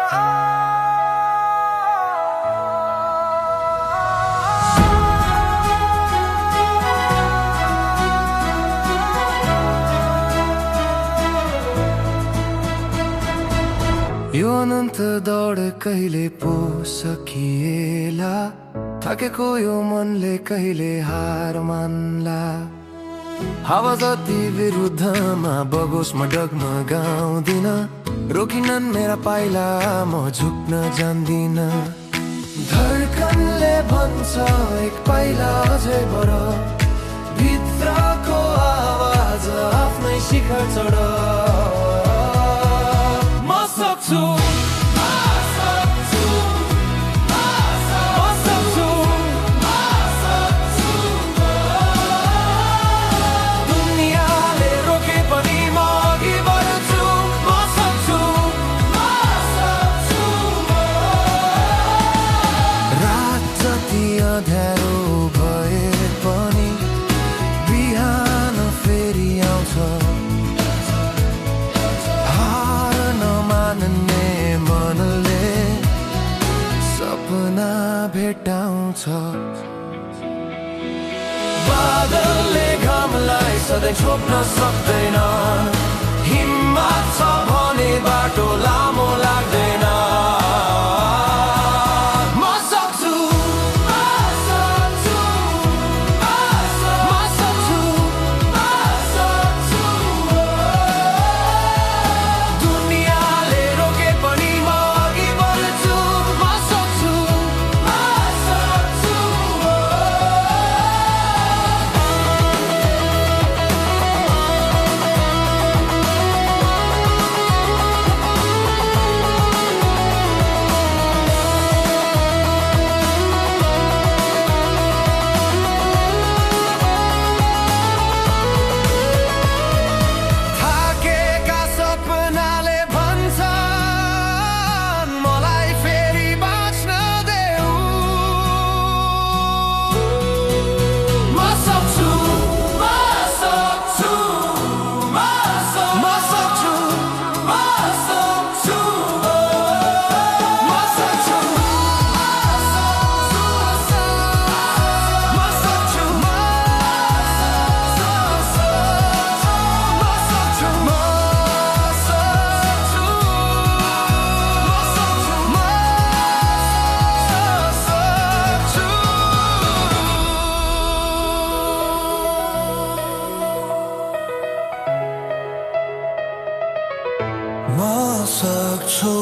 यो अनन्त दौड कहिले पो सकिएला, थाकेको यो मनले कहिले हार मान्ला। हावा जति विरुद्धमा बगोस म डगमगाउँदिन, रोकिनन् मेरा पाइला म झुक्न जान्दिन। धड्कनले भन्छ एक पाइला अझै बर, भित्रको आवाज आफ्नै शिखर चढ। दुनियाँले रोके पनि म अघि बढ्छु, म सक्छु। रात जति अँध्यारो भए पनि बिहान फेरि आउँछ। हार नमान्ने मनले सपना भेटाउँछ। बादलले घामलाई सधैँ छोप्न सक्दैन, हिम्मत छ भने बाटो लामो लाग्दैन। म सक्छु, म सक्छु, म सक्छु, म सक्छु। दुनियाँले रोके पनि म अघि बढ्छु, म सक्छु, म सक्छु। थाकेका सपनाले भन्छन् मलाई फेरि बाँच्न देऊ। म सक्छु, म सक्छु, म सक्छु, म सक्छु, म सक्छु, म सक्छु, म सक्छु।